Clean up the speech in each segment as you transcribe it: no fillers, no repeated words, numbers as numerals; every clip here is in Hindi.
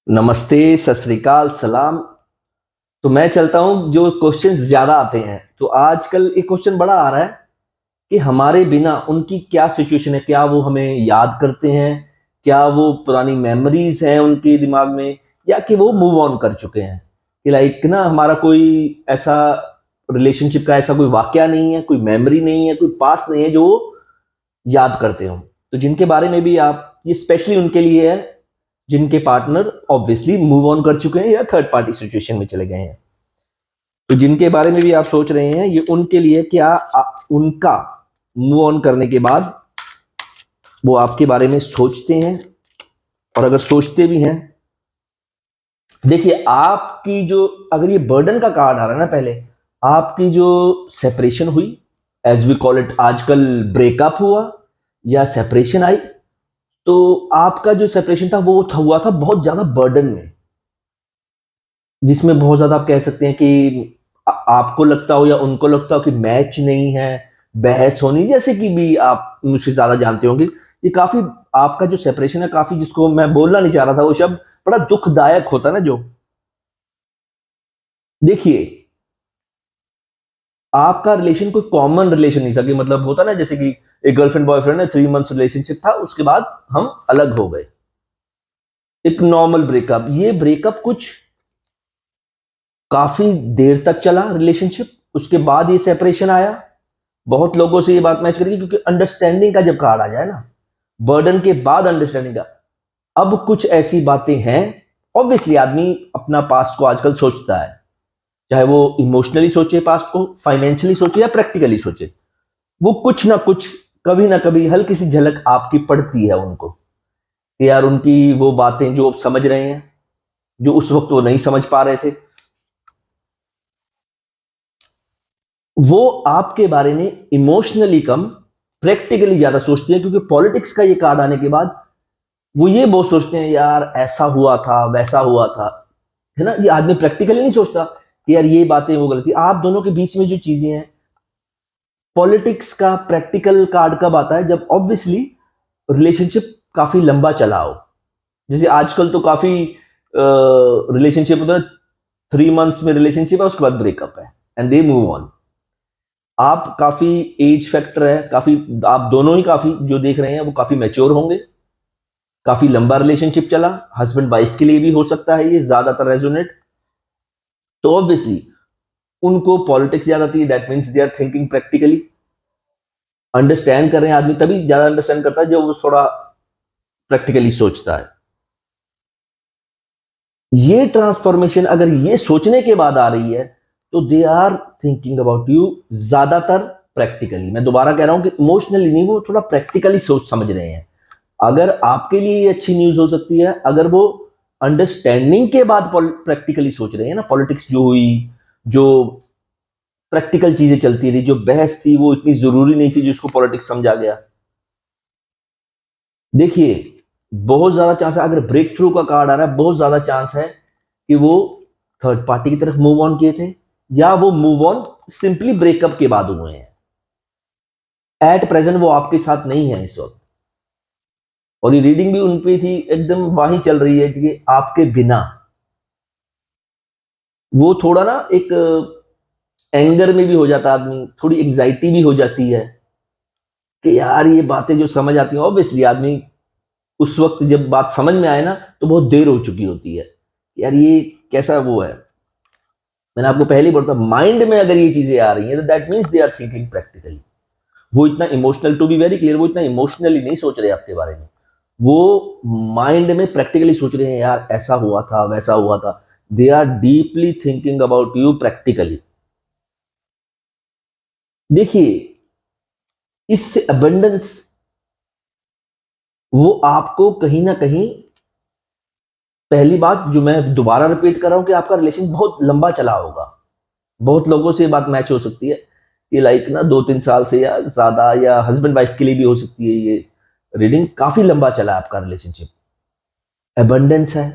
नमस्ते, सत श्री अकाल, सलाम। तो मैं चलता हूँ जो क्वेश्चन ज्यादा आते हैं। तो आजकल एक क्वेश्चन बड़ा आ रहा है कि हमारे बिना उनकी क्या सिचुएशन है, क्या वो हमें याद करते हैं, क्या वो पुरानी मेमोरीज हैं उनके दिमाग में, या कि वो मूव ऑन कर चुके हैं। कि लाइक ना हमारा कोई ऐसा रिलेशनशिप का ऐसा कोई वाकया नहीं है, कोई मेमोरी नहीं है, कोई पास नहीं है जो वो याद करते हो। तो जिनके बारे में भी आप, ये स्पेशली उनके लिए है जिनके पार्टनर ऑब्वियसली मूव ऑन कर चुके हैं या थर्ड पार्टी सिचुएशन में चले गए हैं। तो जिनके बारे में भी आप सोच रहे हैं, ये उनके लिए क्या उनका मूव ऑन करने के बाद वो आपके बारे में सोचते हैं, और अगर सोचते भी हैं, देखिए आपकी जो, अगर ये बर्डन का कार्ड आ रहा है ना, पहले आपकी जो सेपरेशन हुई, एज वी कॉल इट, आजकल ब्रेकअप हुआ या सेपरेशन आई, तो आपका जो सेपरेशन था वो हुआ था बहुत ज्यादा बर्डन में, जिसमें बहुत ज्यादा आप कह सकते हैं कि आपको लगता हो या उनको लगता हो कि मैच नहीं है, बहस होनी, जैसे कि भी आप मुझसे ज्यादा जानते होंगे। ये काफी, आपका जो सेपरेशन है काफी, जिसको मैं बोलना नहीं चाह रहा था वो शब्द, बड़ा दुखदायक होता है ना जो। देखिए, आपका रिलेशन कोई कॉमन रिलेशन नहीं था कि मतलब होता ना, जैसे कि एक गर्लफ्रेंड बॉयफ्रेंड है, 3 मंथ्स रिलेशनशिप था, उसके बाद हम अलग हो गए, एक नॉर्मल ब्रेकअप। ये ब्रेकअप कुछ काफी देर तक चला रिलेशनशिप, उसके बाद ये सेपरेशन आया। बहुत लोगों से ये बात मैच करेगी, क्योंकि अंडरस्टैंडिंग का जब कार्ड आ जाए ना, बर्डन के बाद अंडरस्टैंडिंग का, अब कुछ ऐसी बातें हैं। ऑब्वियसली आदमी अपना पास्ट को आजकल सोचता है, चाहे वो इमोशनली सोचे, पास्ट को फाइनेंशियली सोचे या प्रैक्टिकली सोचे, वो कुछ ना कुछ, कभी ना कभी हल्की सी झलक आपकी पड़ती है उनको, कि यार उनकी वो बातें जो आप समझ रहे हैं, जो उस वक्त वो नहीं समझ पा रहे थे, वो आपके बारे में इमोशनली कम, प्रैक्टिकली ज्यादा सोचती है। क्योंकि पॉलिटिक्स का ये कार्ड आने के बाद वो ये बहुत सोचते हैं, यार ऐसा हुआ था, वैसा हुआ था, है ना। ये आदमी प्रैक्टिकली नहीं सोचता कि यार ये बातें वो गलती। आप दोनों के बीच में जो चीजें हैं, पॉलिटिक्स का प्रैक्टिकल कार्ड कब आता है, जब ऑब्वियसली रिलेशनशिप काफी लंबा चला हो। जैसे आजकल तो काफी रिलेशनशिप होता है, 3 मंथ्स में रिलेशनशिप है, उसके बाद ब्रेकअप है एंड दे मूव ऑन। आप काफी, एज फैक्टर है काफी, आप दोनों ही काफी जो देख रहे हैं वो काफी मैच्योर होंगे, काफी लंबा रिलेशनशिप चला, हस्बैंड वाइफ के लिए भी हो सकता है ये ज्यादातर रेजोनेट। तो ऑब्वियसली उनको पॉलिटिक्स याद आती है, that means they are thinking practically, understand कर रहे हैं। आदमी तभी ज्यादा अंडरस्टैंड करता है जब वो थोड़ा प्रैक्टिकली सोचता है। ये ट्रांसफॉर्मेशन अगर ये सोचने के बाद आ रही है, तो they are thinking about you ज्यादातर प्रैक्टिकली। मैं दोबारा कह रहा हूं कि इमोशनली नहीं, वो थोड़ा प्रैक्टिकली सोच समझ रहे हैं। अगर आपके लिए ये अच्छी न्यूज हो सकती है अगर वो अंडरस्टैंडिंग के बाद प्रैक्टिकली सोच रहे हैं ना। पॉलिटिक्स जो हुई, जो प्रैक्टिकल चीजें चलती रही, जो बहस थी वो इतनी जरूरी नहीं थी जिसको पॉलिटिक्स समझा गया। देखिए, बहुत ज्यादा चांस है, अगर ब्रेक थ्रू का कार्ड आ रहा है, बहुत ज्यादा चांस है कि वो थर्ड पार्टी की तरफ मूव ऑन किए थे, या वो मूव ऑन सिंपली ब्रेकअप के बाद हुए हैं। एट प्रेजेंट वो आपके साथ नहीं है इस वक्त। और ये रीडिंग भी उन पे थी, एकदम वही चल रही है कि आपके बिना, वो थोड़ा ना एक एंगर में भी हो जाता आदमी, थोड़ी एंग्जाइटी भी हो जाती है कि यार ये बातें जो समझ आती हैं, ऑब्वियसली आदमी उस वक्त जब बात समझ में आए ना, तो बहुत देर हो चुकी होती है। यार ये कैसा वो है। मैंने आपको पहले ही बोला था, माइंड में अगर ये चीजें आ रही हैं तो that means they are thinking practically. वो इतना emotional, to be very clear, वो इतना इमोशनली नहीं सोच रहे आपके बारे में, वो माइंड में प्रैक्टिकली सोच रहे हैं, यार ऐसा हुआ था, वैसा हुआ था। They are deeply thinking about you practically. देखिए, इससे अबंडेंस, वो आपको कहीं ना कहीं, पहली बात जो मैं दोबारा रिपीट कर रहा हूं कि आपका रिलेशन बहुत लंबा चला होगा। बहुत लोगों से ये बात मैच हो सकती है कि लाइक ना 2-3 साल से या ज्यादा, या हस्बैंड वाइफ के लिए भी हो सकती है ये रीडिंग। काफी लंबा चला है आपका रिलेशनशिप, एबंडेंस है,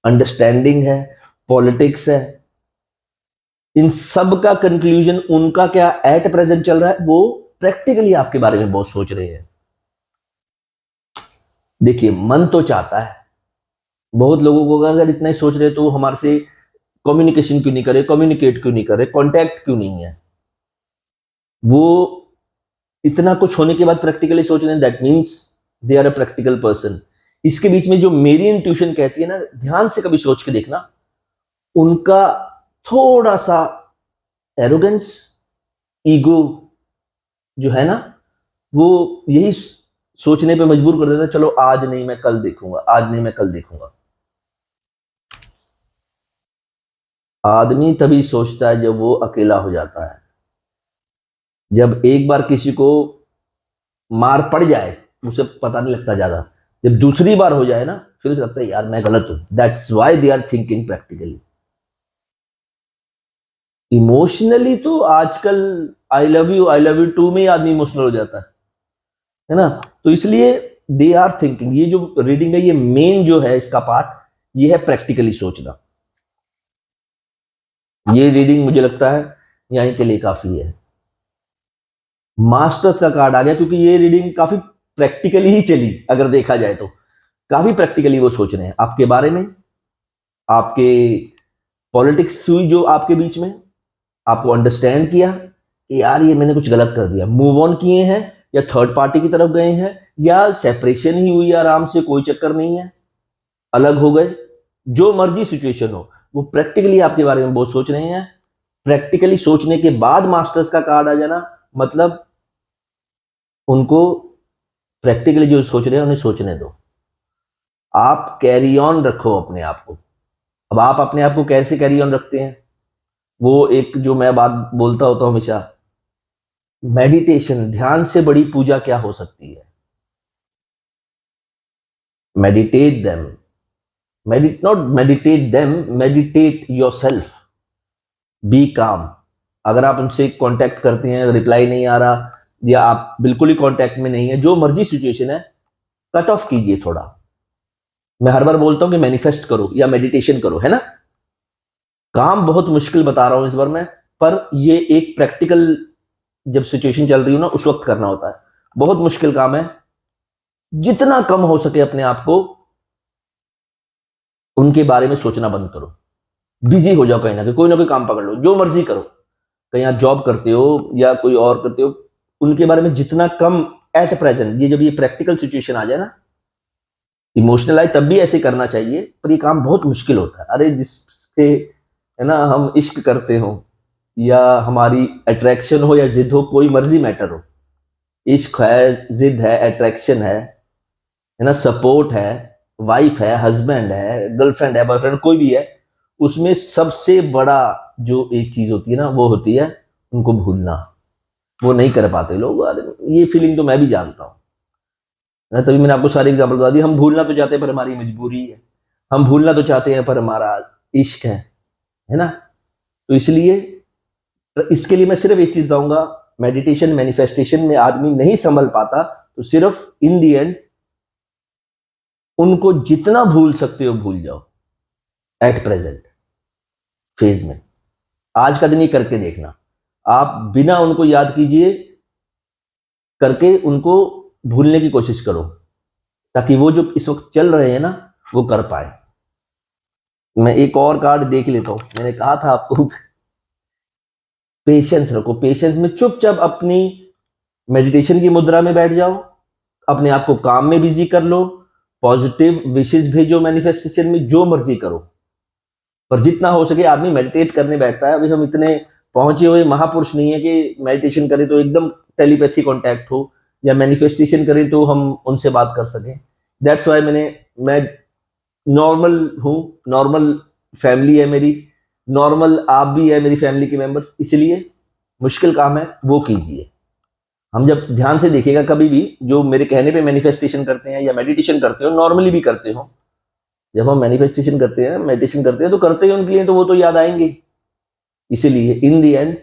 अंडरस्टैंडिंग है, पॉलिटिक्स है। इन सब का कंक्लूजन उनका क्या एट प्रेजेंट चल रहा है, वो प्रैक्टिकली आपके बारे में बहुत सोच रहे हैं। देखिए, मन तो चाहता है बहुत लोगों को अगर इतना ही सोच रहे तो वो हमारे से कम्युनिकेशन क्यों नहीं करे, कम्युनिकेट क्यों नहीं करे, कांटेक्ट क्यों नहीं है। वो इतना कुछ होने के बाद प्रैक्टिकली सोच रहे हैं, that means they are a practical person. इसके बीच में जो मेरी इंट्यूशन कहती है ना, ध्यान से कभी सोच के देखना, उनका थोड़ा सा एरोगेंस, ईगो जो है ना, वो यही सोचने पे मजबूर कर देता है, चलो आज नहीं मैं कल देखूंगा, आज नहीं मैं कल देखूंगा। आदमी तभी सोचता है जब वो अकेला हो जाता है। जब एक बार किसी को मार पड़ जाए उसे पता नहीं लगता ज्यादा, जब दूसरी बार हो जाए ना फिर उसे लगता है यार मैं गलत हूं। That's why they are thinking practically. Emotionally तो आजकल आई लव यू टू में ही आदमी इमोशनल हो जाता है ना। तो इसलिए दे आर थिंकिंग, ये जो रीडिंग है ये मेन जो है इसका पार्ट, ये है प्रैक्टिकली सोचना। ये रीडिंग मुझे लगता है यहीं के लिए काफी है। मास्टर्स का कार्ड आ गया क्योंकि ये रीडिंग काफी प्रैक्टिकली ही चली, अगर देखा जाए तो काफी प्रैक्टिकली वो सोच रहे हैं आपके बारे में, आपके पॉलिटिक्स हुई जो आपके बीच में, आपको अंडरस्टैंड किया कि यार ये मैंने कुछ गलत कर दिया, मूव ऑन किए हैं, या थर्ड पार्टी की तरफ गए हैं, या सेपरेशन ही हुई आराम से, कोई चक्कर नहीं है, अलग हो गए, जो मर्जी सिचुएशन हो, वो प्रैक्टिकली आपके बारे में बहुत सोच रहे हैं। प्रैक्टिकली सोचने के बाद मास्टर्स का कार्ड आ जाना मतलब उनको प्रैक्टिकली जो सोच रहे हैं उन्हें सोचने दो। आप कैरी ऑन रखो अपने आप को। अब आप अपने आप को कैसे कैरी ऑन रखते हैं, वो एक जो मैं बात बोलता होता हूं हमेशा, मेडिटेशन, ध्यान से बड़ी पूजा क्या हो सकती है। Meditate them, meditate them, meditate yourself, be calm. अगर आप उनसे कांटेक्ट करते हैं, रिप्लाई नहीं आ रहा, या आप बिल्कुल ही कांटेक्ट में नहीं है, जो मर्जी सिचुएशन है, कट ऑफ कीजिए थोड़ा। मैं हर बार बोलता हूं कि मैनिफेस्ट करो या मेडिटेशन करो, है ना। काम बहुत मुश्किल बता रहा हूं इस बार मैं, पर ये एक प्रैक्टिकल जब सिचुएशन चल रही हो ना उस वक्त करना होता है। बहुत मुश्किल काम है। जितना कम हो सके अपने आप को उनके बारे में सोचना बंद करो। बिजी हो जाओ कहीं ना कोई काम पकड़ लो, जो मर्जी करो। कहीं आप जॉब करते हो या कोई और करते हो, उनके बारे में जितना कम एट प्रेजेंट, ये जब ये प्रैक्टिकल सिचुएशन आ जाए ना, इमोशनल आए तब भी ऐसे करना चाहिए, पर ये काम बहुत मुश्किल होता है। अरे जिससे है ना हम इश्क करते हो, या हमारी अट्रैक्शन हो या जिद हो, कोई मर्जी मैटर हो, इश्क है, जिद है, अट्रैक्शन है ना, सपोर्ट है, वाइफ है, हस्बैंड है, गर्लफ्रेंड है, बॉयफ्रेंड, कोई भी है, उसमें सबसे बड़ा जो एक चीज होती है ना वो होती है उनको भूलना। वो नहीं कर पाते लोग। अरे ये फीलिंग तो मैं भी जानता हूँ। तभी मैंने आपको सारे एग्जाम्पल बता दिए। हम भूलना तो चाहते हैं पर हमारी मजबूरी है, हम भूलना तो चाहते हैं पर हमारा इश्क है ना। तो इसलिए इसके लिए मैं सिर्फ एक चीज बताऊंगा, मेडिटेशन मैनिफेस्टेशन में आदमी नहीं संभल पाता तो सिर्फ इन दी एंड उनको जितना भूल सकते हो भूल जाओ एट प्रेजेंट फेज में। आज का दिन ही करके देखना, आप बिना उनको याद कीजिए करके उनको भूलने की कोशिश करो, ताकि वो जो इस वक्त चल रहे हैं ना वो कर पाए। मैं एक और कार्ड देख लेता हूं, मैंने कहा था आपको पेशेंस रखो। पेशेंस में चुपचाप अपनी मेडिटेशन की मुद्रा में बैठ जाओ, अपने आप को काम में बिजी कर लो, पॉजिटिव विशेष भेजो, मैनिफेस्टेशन में जो मर्जी करो, पर जितना हो सके आदमी मेडिटेट करने बैठता है। अभी हम इतने पहुंचे हुए महापुरुष नहीं है कि मेडिटेशन करें तो एकदम टेलीपैथी कांटेक्ट हो, या मैनिफेस्टेशन करें तो हम उनसे बात कर सकें। दैट्स वाई मैं नॉर्मल हूँ, नॉर्मल फैमिली है मेरी, नॉर्मल आप भी है मेरी फैमिली के मेंबर्स, इसलिए मुश्किल काम है वो कीजिए। हम जब ध्यान से देखिएगा कभी भी जो मेरे कहने पे मैनिफेस्टेशन करते हैं या मेडिटेशन करते हो, नॉर्मली भी करते हो, जब हम मैनिफेस्टेशन करते हैं, मेडिटेशन करते हैं तो करते हैं उनके लिए, तो वो तो याद आएंगे। इसीलिए इन दी एंड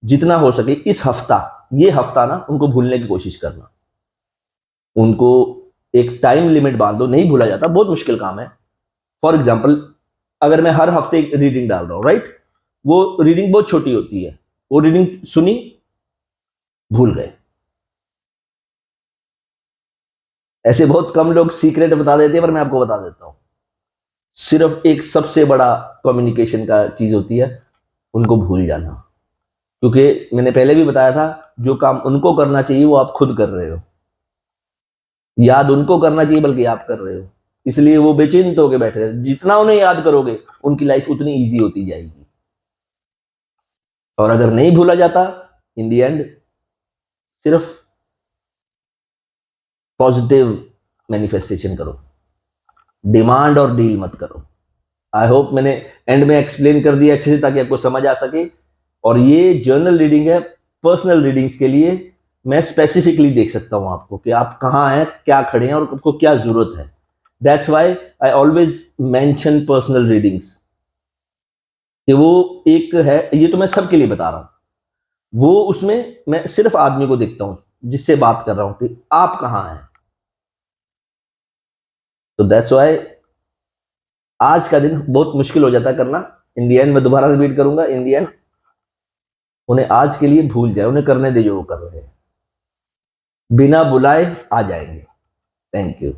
जितना हो सके इस हफ्ता, ये हफ्ता ना उनको भूलने की कोशिश करना। उनको एक टाइम लिमिट बांध दो, नहीं भूला जाता, बहुत मुश्किल काम है। फॉर एग्जाम्पल अगर मैं हर हफ्ते एक रीडिंग डाल रहा हूं, राइट, वो रीडिंग बहुत छोटी होती है, वो रीडिंग सुनी, भूल गए। ऐसे बहुत कम लोग सीक्रेट बता देते हैं पर मैं आपको बता देता हूं। सिर्फ एक सबसे बड़ा कम्युनिकेशन का चीज होती है, उनको भूल जाना। क्योंकि मैंने पहले भी बताया था, जो काम उनको करना चाहिए वो आप खुद कर रहे हो, याद उनको करना चाहिए बल्कि आप कर रहे हो। इसलिए वो बेचिंत होके बैठे हैं। जितना उन्हें याद करोगे उनकी लाइफ उतनी ईजी होती जाएगी। और अगर नहीं भूला जाता, इन दी एंड सिर्फ पॉजिटिव मैनिफेस्टेशन करो, डिमांड और डील मत करो। आई होप मैंने एंड में एक्सप्लेन कर दिया अच्छे से ताकि आपको समझ आ सके। और ये जर्नल रीडिंग है, पर्सनल रीडिंग्स के लिए मैं स्पेसिफिकली देख सकता हूं आपको कि आप कहां हैं, क्या खड़े हैं और आपको क्या जरूरत है। That's why I always mention personal readings, कि वो एक है, ये तो मैं सबके लिए बता रहा हूं। वो उसमें मैं सिर्फ आदमी को देखता हूं जिससे बात कर रहा हूं कि आप कहां हैं। तो दैट्स वाई आज का दिन बहुत मुश्किल हो जाता है करना। इन दी एंड मैं दोबारा रिपीट करूंगा, इन दी एंड उन्हें आज के लिए भूल जाए, उन्हें करने दे जो वो कर रहे हैं, बिना बुलाए आ जाएंगे। Thank you.